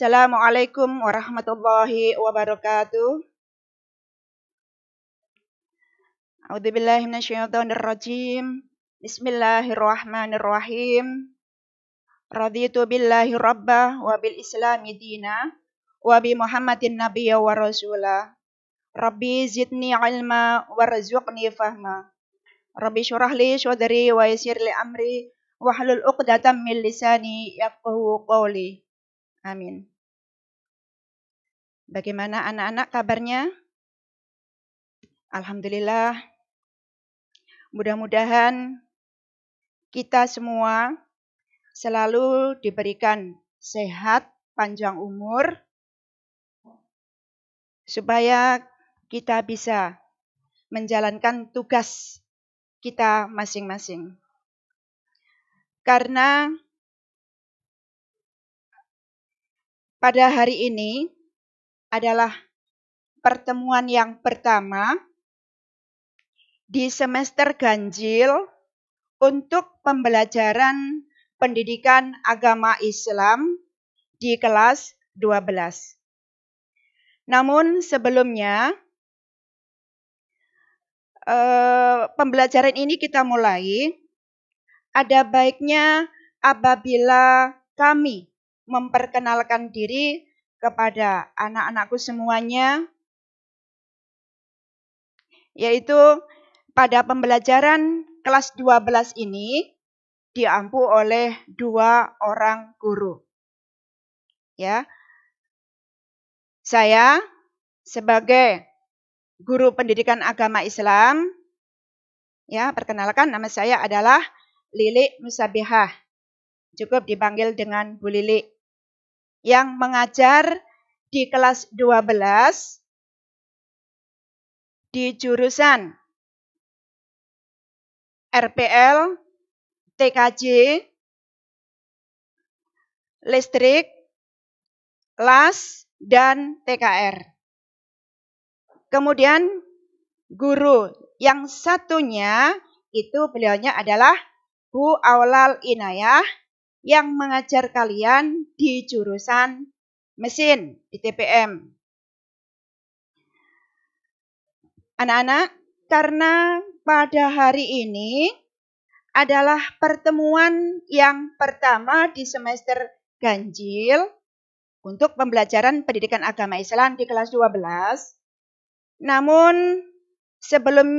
Assalamualaikum warahmatullahi wabarakatuh. A'udzubillahi minasyaitonirrajim. Bismillahirrahmanirrahim. Raditu billahi rabbah wa bil islami dina wa bi Muhammadin nabiyya wa rasulah. Rabbi zidni ilma warzuqni fahma. Rabbi syurah li syadri wa yassir li amri wahlul 'uqdatam min lisani yafqahu qawli. Amin. Bagaimana anak-anak kabarnya? Alhamdulillah. Mudah-mudahan kita semua selalu diberikan sehat, panjang umur, supaya kita bisa menjalankan tugas kita masing-masing. Karena pada hari ini adalah pertemuan yang pertama di semester ganjil untuk pembelajaran pendidikan agama Islam di kelas 12. Namun sebelumnya pembelajaran ini kita mulai, ada baiknya apabila kami memperkenalkan diri kepada anak-anakku semuanya, yaitu pada pembelajaran kelas 12 ini diampu oleh 2 orang guru. Ya. Saya sebagai guru pendidikan agama Islam, ya, perkenalkan, nama saya adalah Lili Musabihah. Cukup dipanggil dengan Bu Lili. Yang mengajar di kelas 12 di jurusan RPL, TKJ, listrik, LAS, dan TKR. Kemudian guru yang satunya itu beliaunya adalah Bu Aulal Inayah yang mengajar kalian di jurusan mesin di TPM. Anak-anak, karena pada hari ini adalah pertemuan yang pertama di semester ganjil untuk pembelajaran pendidikan agama Islam di kelas 12. Namun sebelum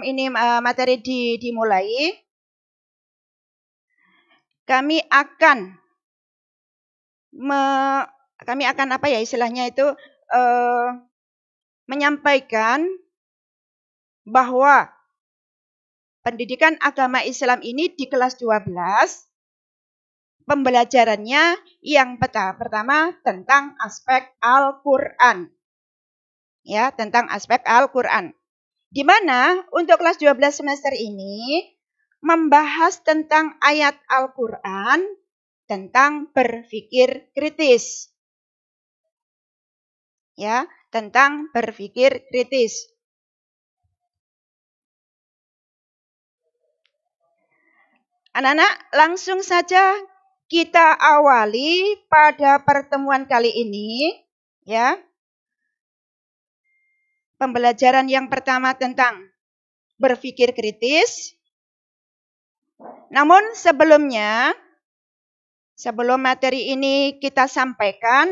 ini materi dimulai, kami akan menyampaikan bahwa pendidikan agama Islam ini di kelas 12 pembelajarannya yang pertama tentang aspek Al-Qur'an. Ya, tentang aspek Al-Qur'an. Di mana untuk kelas 12 semester ini membahas tentang ayat Al-Qur'an tentang berpikir kritis. Ya, tentang berpikir kritis. Anak-anak, langsung saja kita awali pada pertemuan kali ini, ya. Pembelajaran yang pertama tentang berpikir kritis. Namun sebelum materi ini kita sampaikan,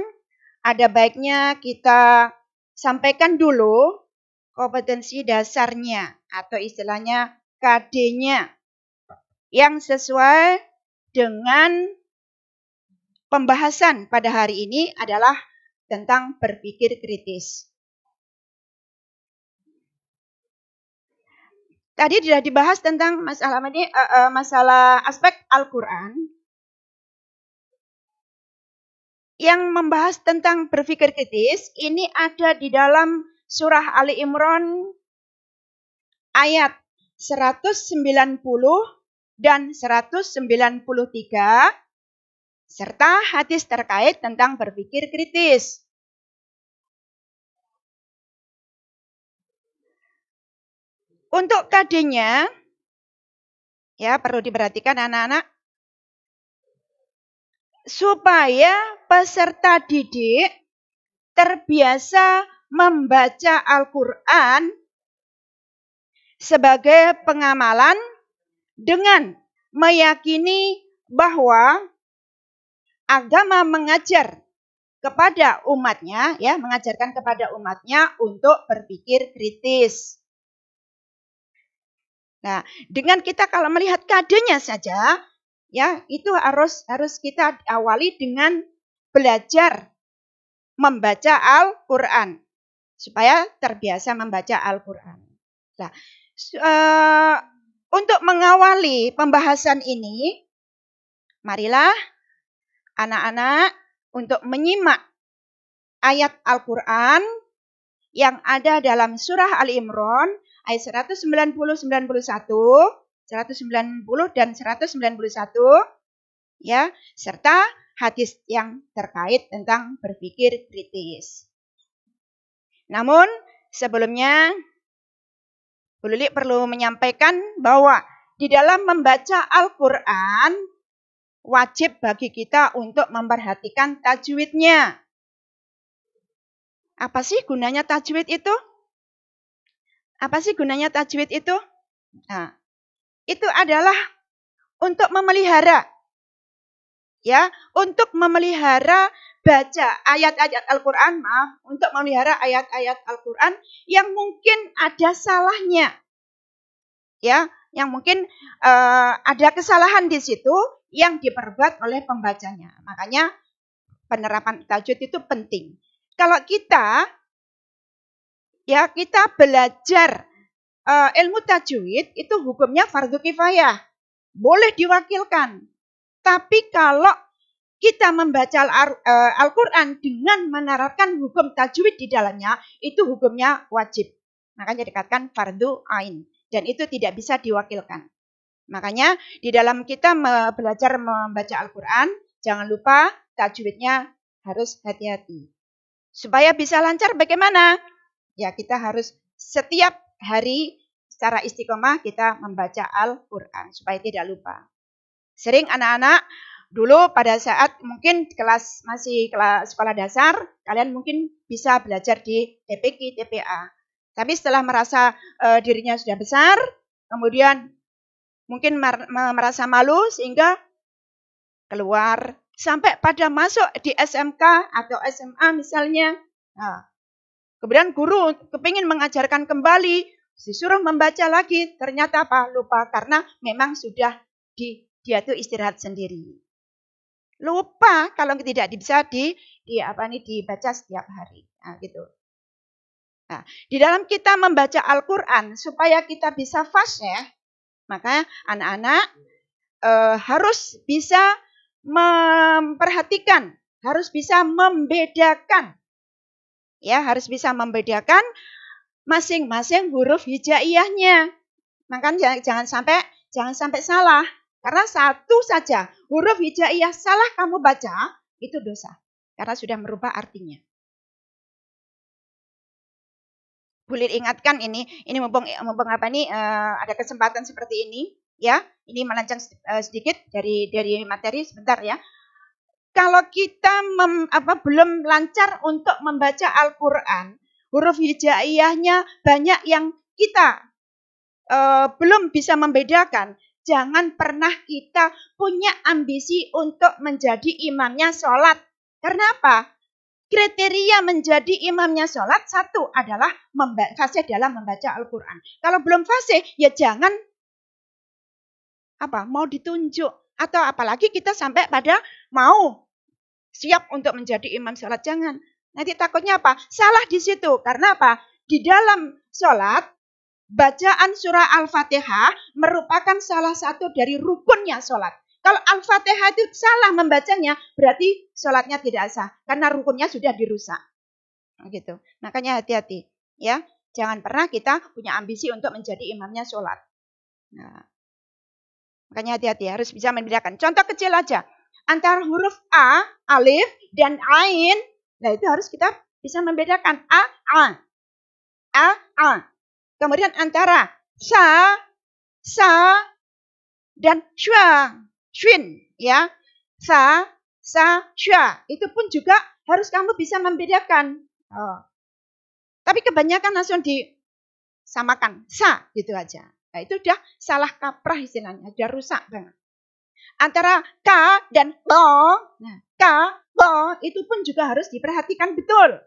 ada baiknya kita sampaikan dulu kompetensi dasarnya atau istilahnya KD-nya yang sesuai dengan pembahasan pada hari ini adalah tentang berpikir kritis. Tadi sudah dibahas tentang masalah aspek Al-Qur'an. Yang membahas tentang berpikir kritis ini ada di dalam surah Ali Imran ayat 190 dan 193 serta hadis terkait tentang berpikir kritis. Untuk KD-nya, ya perlu diperhatikan anak-anak, supaya peserta didik terbiasa membaca Al-Quran sebagai pengamalan dengan meyakini bahwa agama mengajar kepada umatnya, ya, mengajarkan kepada umatnya untuk berpikir kritis. Nah, dengan kita kalau melihat kadenya saja, ya, itu harus kita awali dengan belajar membaca Al-Quran supaya terbiasa membaca Al-Quran. Nah, untuk mengawali pembahasan ini, marilah anak-anak untuk menyimak ayat Al-Quran yang ada dalam surah Al-Imran ayat 190, 91, 190 dan 191, ya, serta hadis yang terkait tentang berpikir kritis. Namun sebelumnya Bu Lili perlu menyampaikan bahwa di dalam membaca Al-Quran wajib bagi kita untuk memperhatikan tajwidnya. Apa sih gunanya tajwid itu? Apa sih gunanya tajwid itu? Nah, itu adalah untuk memelihara, ya, untuk memelihara baca ayat-ayat Al-Quran, untuk memelihara ayat-ayat Al-Quran yang mungkin ada salahnya, ya, yang mungkin ada kesalahan di situ yang diperbuat oleh pembacanya. Makanya penerapan tajwid itu penting. Kalau kita belajar ilmu tajwid, itu hukumnya fardu kifayah. Boleh diwakilkan. Tapi kalau kita membaca Al-Quran dengan menerapkan hukum tajwid di dalamnya, itu hukumnya wajib. Makanya dikatakan fardu ain. Dan itu tidak bisa diwakilkan. Makanya di dalam kita belajar membaca Al-Quran, jangan lupa tajwidnya harus hati-hati. Supaya bisa lancar bagaimana? Ya, kita harus setiap hari secara istiqomah kita membaca Al-Quran supaya tidak lupa. Sering anak-anak dulu pada saat mungkin masih kelas sekolah dasar, kalian mungkin bisa belajar di TPQ, TPA. Tapi setelah merasa dirinya sudah besar, kemudian mungkin merasa malu sehingga keluar sampai pada masuk di SMK atau SMA misalnya. Nah, kemudian guru kepingin mengajarkan kembali, disuruh membaca lagi, ternyata apa? Lupa karena memang sudah dia tuh istirahat sendiri. Lupa kalau tidak bisa dibaca setiap hari. Nah, gitu. Nah, di dalam kita membaca Al-Quran supaya kita bisa fasih, maka anak-anak harus bisa memperhatikan, harus bisa membedakan. Ya, harus bisa membedakan masing-masing huruf hijaiyahnya. Makanya jangan sampai salah. Karena satu saja huruf hijaiyah salah kamu baca, itu dosa. Karena sudah merubah artinya. Boleh ingatkan ini mumpung ada kesempatan seperti ini, ya. Ini melancang sedikit dari materi sebentar ya. Kalau kita belum lancar untuk membaca Al-Quran, huruf hijaiyahnya banyak yang kita belum bisa membedakan. Jangan pernah kita punya ambisi untuk menjadi imamnya sholat. Karena apa? Kriteria menjadi imamnya sholat, satu adalah fasih dalam membaca Al-Quran. Kalau belum fasih, ya jangan mau ditunjuk. Atau apalagi kita sampai pada mau siap untuk menjadi imam sholat. Jangan. Nanti takutnya apa? Salah di situ. Karena apa? Di dalam sholat, bacaan surah Al-Fatihah merupakan salah satu dari rukunnya sholat. Kalau Al-Fatihah itu salah membacanya, berarti sholatnya tidak sah. Karena rukunnya sudah dirusak. Gitu. Makanya hati-hati. Ya, jangan pernah kita punya ambisi untuk menjadi imamnya sholat. Nah, makanya hati-hati. Harus bisa membedakan. Contoh kecil aja. Antara huruf A, alif, dan ain. Nah, itu harus kita bisa membedakan. A. Kemudian antara sa dan shwa, shwin, ya. Sa, sa, sya. Itu pun juga harus kamu bisa membedakan. Oh. Tapi kebanyakan langsung disamakan, sa gitu aja. Nah, itu udah salah kaprah istilahnya, udah rusak banget. Antara ka dan lo, nah, ka, lo itu pun juga harus diperhatikan betul.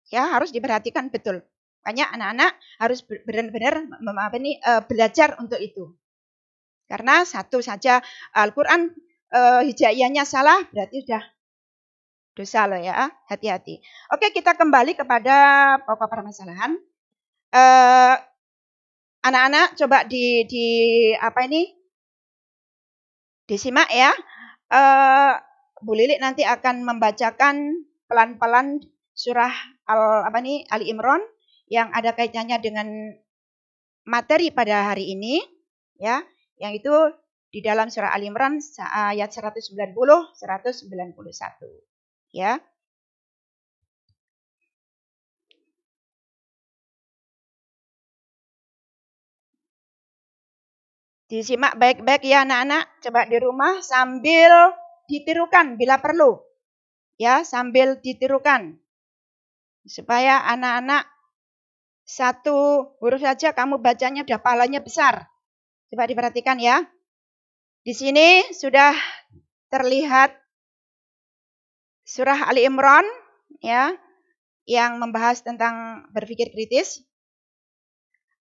Ya, harus diperhatikan betul. Makanya anak-anak harus benar-benar belajar untuk itu. Karena satu saja Al-Quran hijaiyahnya salah, berarti sudah dosa loh ya. Hati-hati. Oke, kita kembali kepada pokok permasalahan. Anak-anak coba disimak ya. Bu Lilik nanti akan membacakan pelan-pelan surah Ali Imran yang ada kaitannya dengan materi pada hari ini ya, yang itu di dalam surah Ali Imran ayat 190 191 ya. Disimak baik-baik ya anak-anak, coba di rumah sambil ditirukan bila perlu. Ya, sambil ditirukan. Supaya anak-anak satu huruf saja kamu bacanya udah pahalanya besar. Coba diperhatikan ya. Di sini sudah terlihat surah Ali Imran ya, yang membahas tentang berpikir kritis.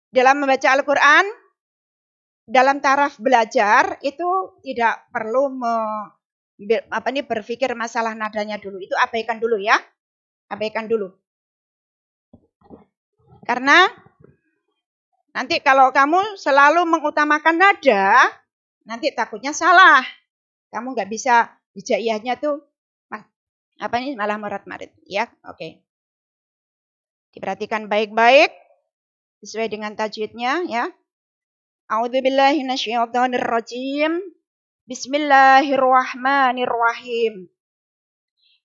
Dalam membaca Al-Qur'an, dalam taraf belajar itu tidak perlu berpikir masalah nadanya dulu. Itu abaikan dulu ya. Abaikan dulu. Karena nanti kalau kamu selalu mengutamakan nada, nanti takutnya salah. Kamu nggak bisa hijaiyahnya tuh malah marat-marit ya. Oke. Diperhatikan baik-baik sesuai dengan tajwidnya ya. A'udzubillahi minasyaitonirrajim. Bismillahirrahmanirrahim.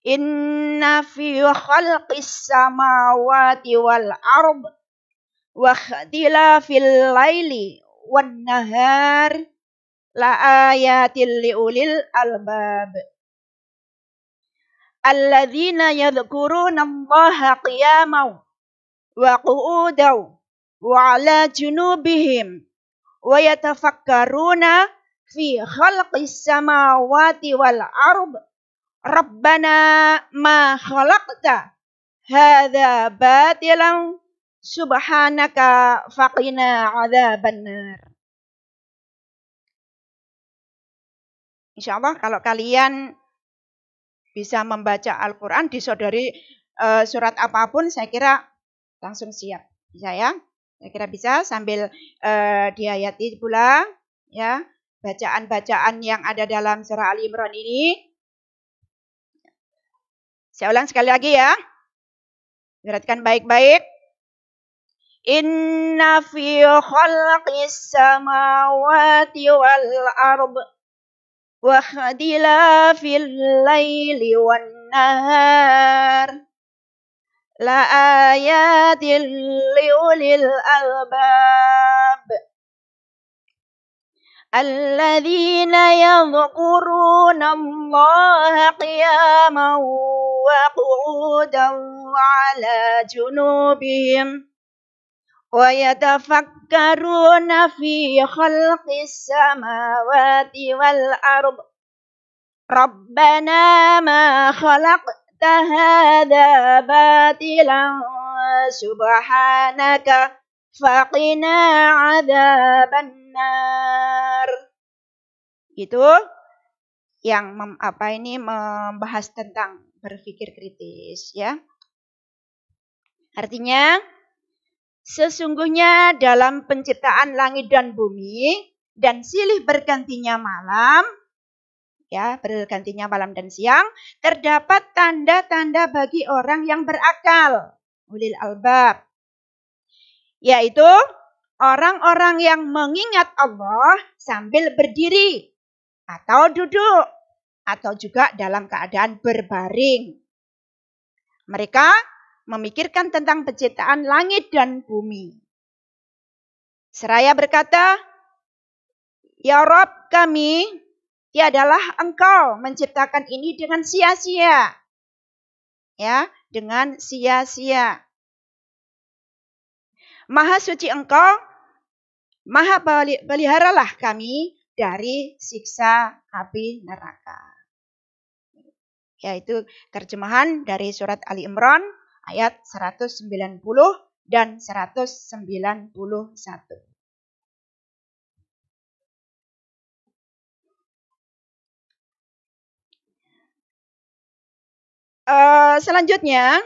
Inna fi khalqis samawati wal ard wa ikhtilafil laili wan nahar la ayatil liulil albab. Alladzina yadhkuruna Allaha qiyaman wa qu'udan wa 'ala junubihim wa yatafakkaruna fi khalqis samawati wal ard Rabbana ma khalaqta hadza batilan subhanaka faqina 'adzabannar. Insyaallah kalau kalian bisa membaca Al-Qur'an disodori surat apapun saya kira langsung siap. Bisa ya? Saya kira bisa sambil dihayati pula ya bacaan-bacaan yang ada dalam surah Ali Imran ini. Saya ulang sekali lagi ya. Perhatikan baik-baik. Inna fi khalqis samawati wal ard wa ikhtilafil laili wan nahar la ayatil liulil albab. Alladzina yadhkuruna Allaha qiyaman wa qu'udan wa 'ala junubihim wa yatafakkaruna fi khalqis samawati wal ard Rabbana ma khalaqta hadza batilan subhanaka faqina 'adzabannar. Itu yang membahas tentang berpikir kritis ya. Artinya sesungguhnya dalam penciptaan langit dan bumi dan silih bergantinya malam ya, bergantinya malam dan siang terdapat tanda-tanda bagi orang yang berakal, ulil albab. Yaitu orang-orang yang mengingat Allah sambil berdiri atau duduk atau juga dalam keadaan berbaring. Mereka memikirkan tentang penciptaan langit dan bumi. Seraya berkata, Ya Rabb kami, tiadalah engkau menciptakan ini dengan sia-sia. Ya, dengan sia-sia. Maha suci engkau, maha peliharalah kami dari siksa api neraka. Yaitu terjemahan dari surat Ali Imran ayat 190 dan 191. Selanjutnya,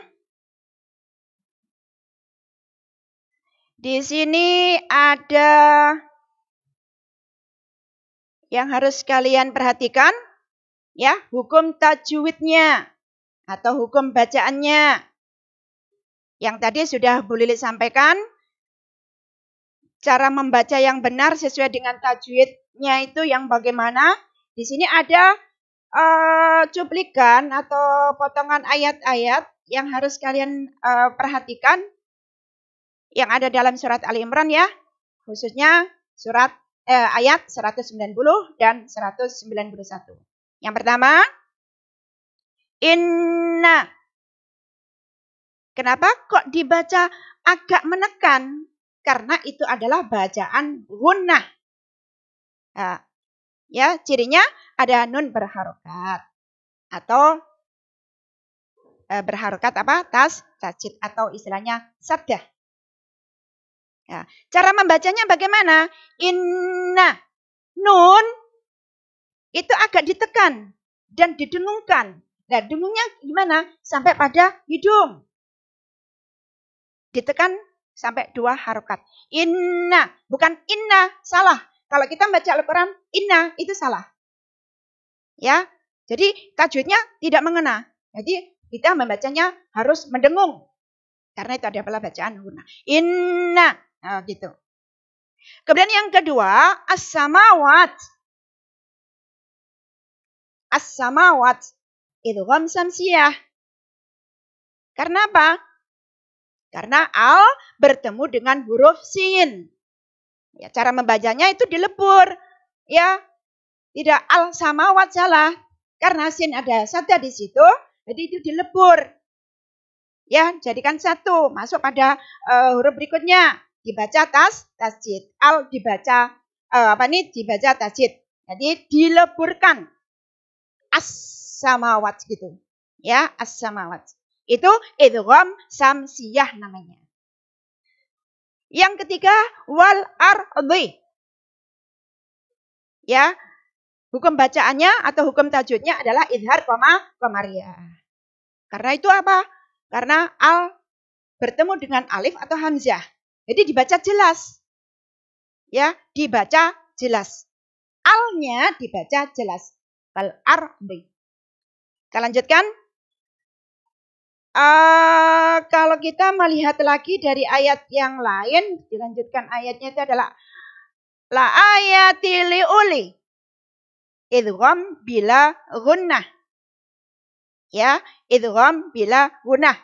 di sini ada yang harus kalian perhatikan, ya, hukum tajwidnya atau hukum bacaannya. Yang tadi sudah Bu Lili sampaikan, cara membaca yang benar sesuai dengan tajwidnya itu yang bagaimana. Di sini ada cuplikan atau potongan ayat-ayat yang harus kalian perhatikan yang ada dalam surat Ali Imran ya, khususnya surat ayat 190 dan 191. Yang pertama, inna. Kenapa kok dibaca agak menekan? Karena itu adalah bacaan gunnah. Nah, ya, cirinya ada nun berharokat atau berharokat apa? Tasjid atau istilahnya saddah. Ya, cara membacanya bagaimana? Inna, nun itu agak ditekan dan didengungkan. Nah, dengungnya gimana? Sampai pada hidung. Ditekan sampai 2 harokat. Inna, bukan inna, salah. Kalau kita baca Al-Quran, inna itu salah. Ya, jadi tajwidnya tidak mengena. Jadi kita membacanya harus mendengung. Karena itu adalah bacaan gunnah. Inna, nah, gitu. Kemudian yang kedua, as-samawat. As-samawat, idgham samsiyah. Karena apa? Karena al bertemu dengan huruf sin. Ya, cara membacanya itu dilebur. Ya, tidak al samawat salah. Karena sin ada sadda di situ, jadi itu dilebur. Ya, jadikan satu, masuk pada huruf berikutnya. Dibaca tasjid. Al dibaca dibaca tasjid. Jadi dileburkan. As-samawat gitu. Ya, as-samawat. Itu idgham samsiyah namanya. Yang ketiga, wal ardi. Ya, hukum bacaannya atau hukum tajwidnya adalah idhar komariah. Karena itu apa? Karena al bertemu dengan alif atau hamzah. Jadi dibaca jelas. Ya, dibaca jelas. Alnya dibaca jelas. Wal ardi. Kita lanjutkan. Kalau kita melihat lagi dari ayat yang lain, dilanjutkan ayatnya itu adalah la ayati liuli idgham bila gunnah. Ya, idgham bila gunnah.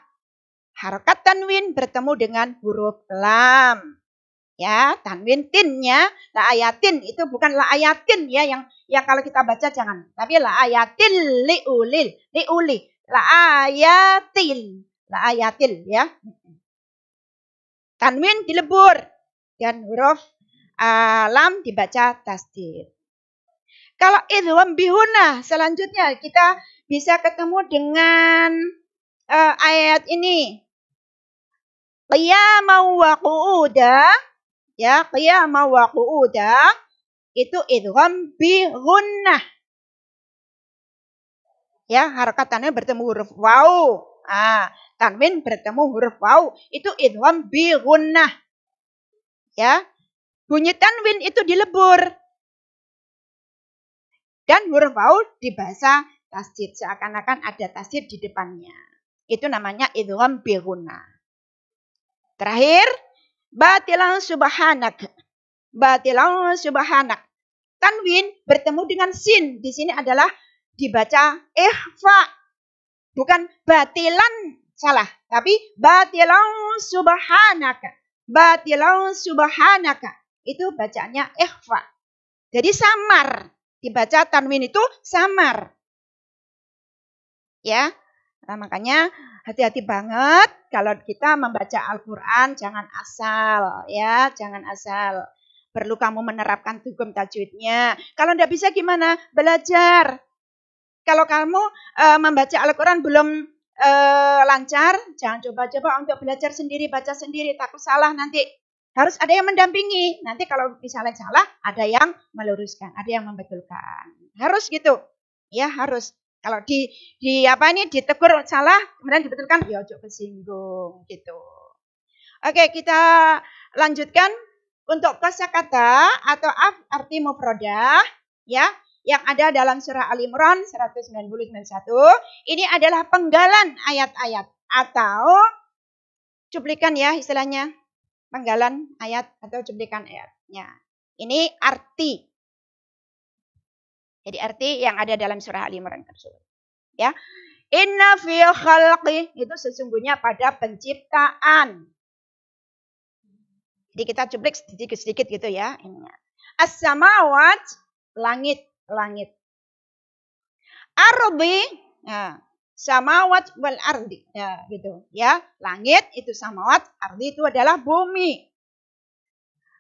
Harokat tanwin bertemu dengan huruf lam. Ya, tanwin tinnya la ayatin itu bukan la ayatin ya yang kalau kita baca jangan. Tapi la ayatil liuli. La ayatil ya. Tanwin dilebur dan huruf lam dibaca tasdid. Kalau idgham bihuna selanjutnya kita bisa ketemu dengan ayat ini. Qiyaman wa qu'uda. Ya, qiyaman wa qu'uda itu idgham bihunnah. Ya, harokat tanwin bertemu huruf waw. Tanwin bertemu huruf waw. Itu idgham bi gunnah. Ya, bunyi tanwin itu dilebur. Dan huruf waw dibaca tasdid. Seakan-akan ada tasdid di depannya. Itu namanya idgham bi gunnah. Terakhir, batilan subhanak. Batilan subhanak. Tanwin bertemu dengan sin. Di sini adalah dibaca ikhfa. Bukan batilan salah. Tapi batilan subhanaka. Batilan subhanaka. Itu bacaannya ikhfa. Jadi samar. dibaca tanwin itu samar. Ya. Nah, makanya hati-hati banget kalau kita membaca Al-Qur'an, jangan asal ya, jangan asal. Perlu kamu menerapkan hukum tajwidnya. Kalau enggak bisa gimana? Belajar. Kalau kamu membaca Al-Qur'an belum lancar, jangan coba-coba untuk belajar sendiri, baca sendiri, takut salah nanti. Harus ada yang mendampingi. Nanti kalau misalnya salah, ada yang meluruskan, ada yang membetulkan. Harus gitu. Ya, harus. Kalau ditegur salah, kemudian dibetulkan, ya ojo kesinggung gitu. Oke, kita lanjutkan untuk kosakata atau arti mufradah ya, yang ada dalam surah Al-Imran 191. Ini adalah penggalan ayat-ayat atau cuplikan ya istilahnya. Penggalan ayat atau cuplikan ayatnya. Ini arti. Jadi arti yang ada dalam surah Al-Imran tersebut. Ya. Inna fi khalqi, itu sesungguhnya pada penciptaan. Jadi kita cuplik sedikit-sedikit gitu ya. As-samawat, langit. Ardi, nah, samawat wal ardi. Ya, gitu ya. Langit itu samawat, ardi itu adalah bumi.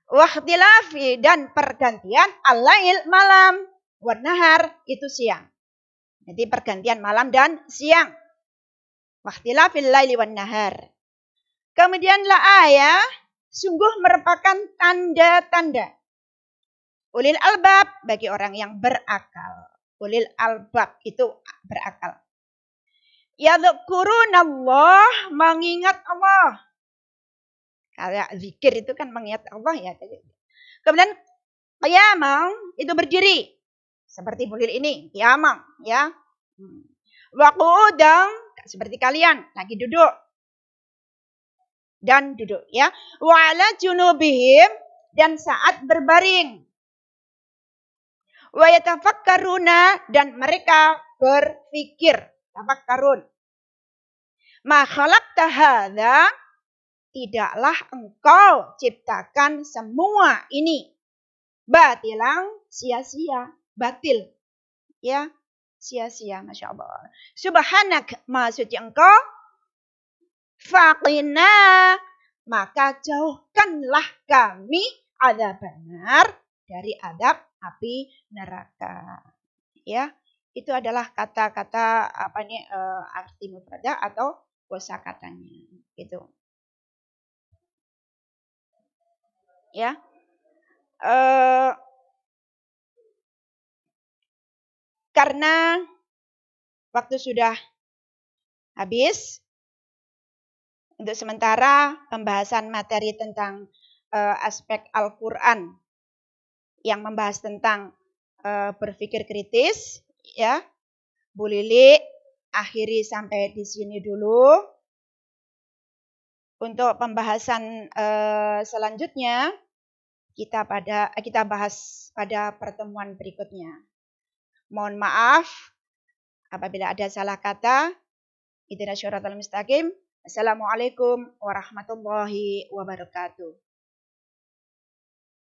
Wahtilafi, dan pergantian al-lail malam. Wan-nahar itu siang. Jadi pergantian malam dan siang. Wahtilafil laili wan-nahar. Kemudian la ayah, sungguh merupakan tanda-tanda. Ulil albab, bagi orang yang berakal. Ulil albab itu berakal. Yadhkurunallah, mengingat Allah. Kayak zikir itu kan mengingat Allah ya. Kemudian qiyamah itu berdiri. Seperti bulil ini, qiyamah ya. Wa qu'udan, seperti kalian lagi duduk. Dan duduk ya. Wa ala junubihim, dan saat berbaring. Wa yatafakkaruna, dan mereka berpikir. Tafakkarun. Ma khalaqta hadza, tidaklah engkau ciptakan semua ini batilang, sia-sia, batil. Ya, sia-sia, Masya Allah. Subhanak, maha suci engkau. Faqina, maka jauhkanlah kami adzabannar, dari adab api neraka. Ya, itu adalah kata-kata arti mufradah atau kosakatanya. Gitu. Ya. Karena waktu sudah habis, untuk sementara pembahasan materi tentang aspek Al-Quran yang membahas tentang berpikir kritis, ya, Bu Lili akhiri sampai di sini dulu. Untuk pembahasan selanjutnya kita bahas pada pertemuan berikutnya. Mohon maaf apabila ada salah kata. Ihdinas siratal mustaqim. Assalamualaikum warahmatullahi wabarakatuh.